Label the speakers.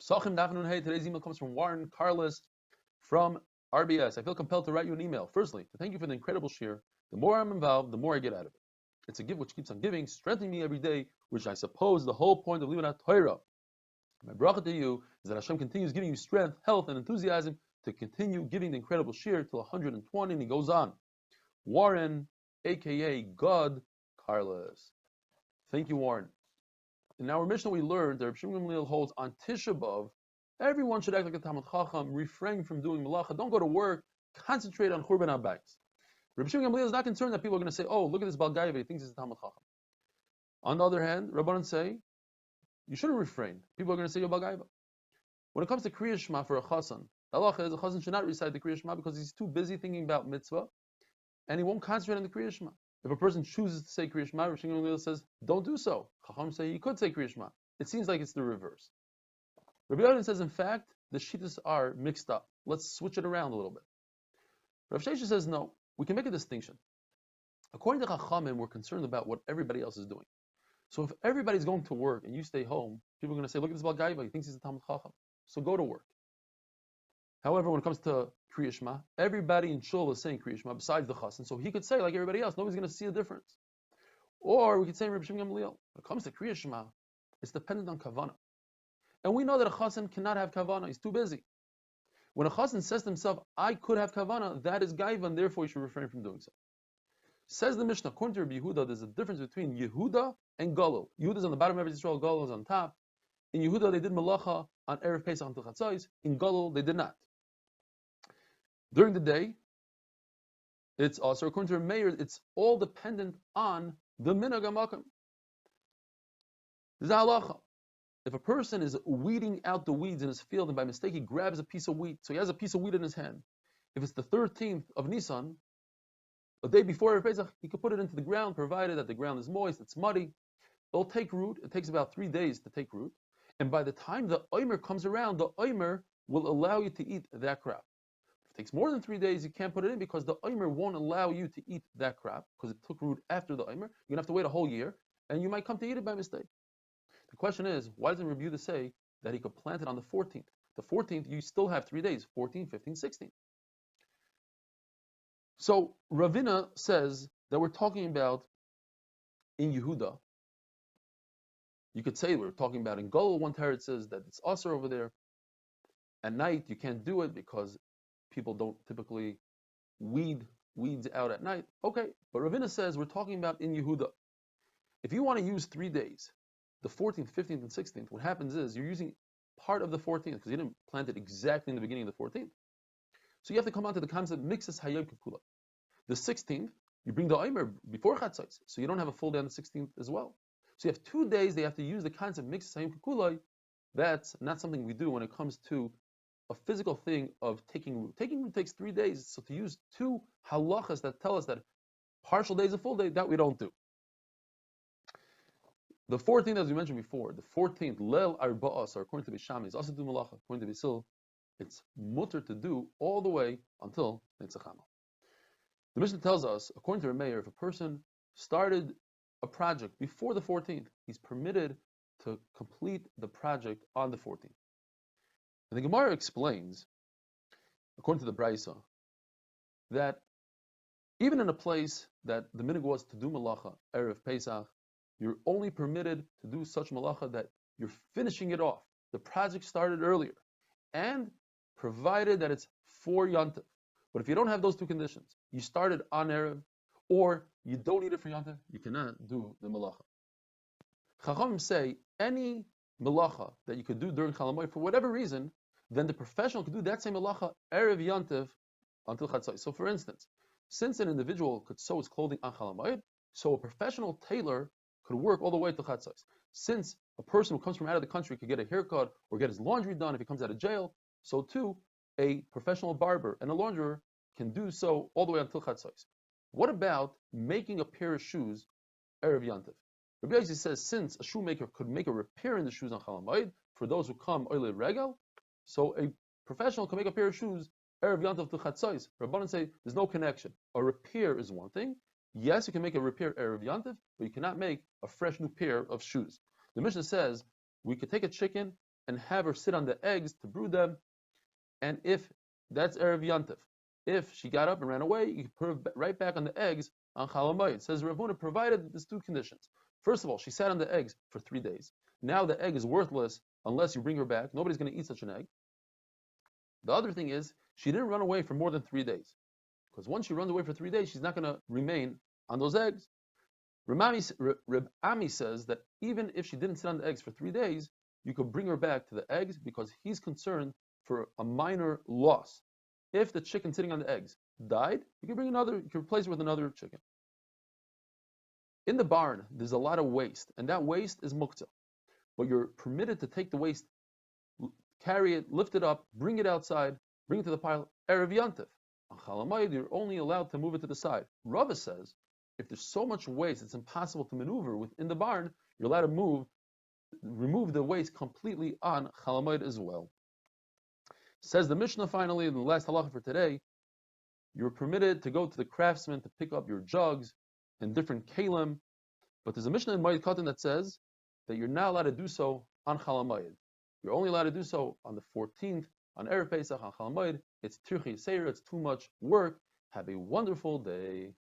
Speaker 1: Pesachim Daf Nun Hey. Today's email comes from Warren Carlos from RBS. I feel compelled to write you an email. Firstly, to thank you for the incredible share. The more I'm involved, the more I get out of it. It's a gift which keeps on giving, strengthening me every day, which I suppose the whole point of leaving out Torah. My bracha to you is that Hashem continues giving you strength, health, and enthusiasm to continue giving the incredible share till 120, and he goes on. Warren, aka God Carlos. Thank you, Warren. In our Mishnah, we learned that Reb Shimon Gamliel holds on Tisha B'Av, everyone should act like a Talmid Chacham, refrain from doing malacha, don't go to work, concentrate on Churban HaBayis. Reb Shimon Gamliel is not concerned that people are going to say, "Oh, look at this Balgaiva, he thinks he's a Talmid Chacham." On the other hand, Rabbanan say, you shouldn't refrain. People are going to say you're Balgaiva. When it comes to Kriya Shema for a Chassan, the halacha is a Chassan should not recite the Kriya Shema because he's too busy thinking about mitzvah, and he won't concentrate on the Kriya Shema. If a person chooses to say Kriya Shema, Reb Shimon Gamliel says, don't do so. Chacham say he could say Kriya Shema. It seems like it's the reverse. Rabbi Yochanan says, in fact, the shittas are mixed up. Let's switch it around a little bit. Rav Shesha says, no, we can make a distinction. According to Chachamim, we're concerned about what everybody else is doing. So if everybody's going to work and you stay home, people are going to say, look at this Balgaiva, he thinks he's a Talmid Chacham. So go to work. However, when it comes to Kriya Shema, everybody in Shul is saying Kriya Shema besides the Chassan, so he could say like everybody else, nobody's going to see a difference. Or we could say Reb Shimon Gamliel, when it comes to Kriya Shema, it's dependent on Kavanah. And we know that a Chassan cannot have Kavanah, he's too busy. When a Chassan says to himself, I could have Kavanah, that is Gaiva, and therefore he should refrain from doing so. Says the Mishnah, according to Rabbi Yehuda, there's a difference between Yehuda and Galil. Yehuda is on the bottom of Israel, Galil is on top. In Yehuda, they did Malacha on Erev Pesach until Chatzos. In Galil, they did not. During the day, it's also, according to Meir, it's all dependent on the minhag hamakom. This is halacha. If a person is weeding out the weeds in his field and by mistake he grabs a piece of wheat, so he has a piece of wheat in his hand. If it's the 13th of Nisan, a day before Erev Pesach, he could put it into the ground, provided that the ground is moist, it's muddy. It'll take root. It takes about 3 days to take root. And by the time the omer comes around, the omer will allow you to eat that crop. If it takes more than 3 days, you can't put it in because the omer won't allow you to eat that crop because it took root after the omer. You're going to have to wait a whole year, and you might come to eat it by mistake. The question is, why doesn't Rabbi Yehuda say that he could plant it on the 14th? The 14th, you still have 3 days, 14, 15, 16. So Ravina says that we're talking about in Yehuda. You could say we're talking about in Galil. One teretz says that it's usher over there. At night, you can't do it because people don't typically weeds out at night. Okay, but Ravina says we're talking about in Yehuda. If you want to use 3 days, the 14th, 15th, and 16th, what happens is you're using part of the 14th because you didn't plant it exactly in the beginning of the 14th. So you have to come on to the concept mixes hayom kikula. The 16th, you bring the omer before chatzos, so you don't have a full day on the 16th as well. So you have 2 days. They have to use the concept mixes hayom kikula. That's not something we do when it comes to a physical thing of taking root. Taking root takes 3 days. So to use 2 halachas that tell us that partial day is a full day, that we don't do. The 14th, as we mentioned before, the 14th, Lel Arba'as, according to Bishami, is also do malacha. According to Bisil, it's mutter to do all the way until Nitzachama. The Mishnah tells us, according to Rameir, if a person started a project before the 14th, he's permitted to complete the project on the 14th. And the Gemara explains, according to the Braisa, that even in a place that the minhag was to do malacha, Erev Pesach, you're only permitted to do such malacha that you're finishing it off. The project started earlier, and provided that it's for Yantiv. But if you don't have those 2 conditions, you started on Erev, or you don't need it for Yantiv, you cannot do the malacha. Chachamim say any malacha that you could do during Chol Hamoed for whatever reason, then the professional could do that same malacha Erev Yantiv until Chatzos. So for instance, since an individual could sew his clothing on Chol Hamoed, so a professional tailor could work all the way to Chatzos. Since a person who comes from out of the country could get a haircut or get his laundry done if he comes out of jail, so too a professional barber and a launderer can do so all the way until Chatzos. What about making a pair of shoes Erev Yantiv? Rabbi Yossi says since a shoemaker could make a repair in the shoes on Chol Hamoed for those who come Oile Regel, so a professional can make a pair of shoes Erev Yantiv to Chatzos. Rabbanan say there's no connection. A repair is one thing. Yes, you can make a repair Erev Yantiv, but you cannot make a fresh new pair of shoes. The Mishnah says we could take a chicken and have her sit on the eggs to brew them. And if that's Erev Yantif, if she got up and ran away, you can put her right back on the eggs on Chol Hamoed. It says Rav Huna provided these two conditions. First of all, she sat on the eggs for 3 days. Now the egg is worthless unless you bring her back. Nobody's going to eat such an egg. The other thing is, she didn't run away for more than 3 days. Because once she runs away for 3 days, she's not going to remain on those eggs. Reb Ami says that even if she didn't sit on the eggs for 3 days, you could bring her back to the eggs because he's concerned for a minor loss. If the chicken sitting on the eggs died, you can replace it with another chicken. In the barn, there's a lot of waste, and that waste is muktzah. But you're permitted to take the waste, carry it, lift it up, bring it outside, bring it to the pile, Erev Yantif. On Chol Hamoed, you're only allowed to move it to the side. Rava says, if there's so much waste, it's impossible to maneuver within the barn, you're allowed to remove the waste completely on Chol Hamoed as well. Says the Mishnah finally, in the last halacha for today, you're permitted to go to the craftsman to pick up your jugs and different kalim, but there's a Mishnah in Moed Katan that says that you're not allowed to do so on Chol Hamoed. You're only allowed to do so on the 14th, on Erev Pesach, on Chol Hamoed. It's Tirchi Seir, it's too much work. Have a wonderful day.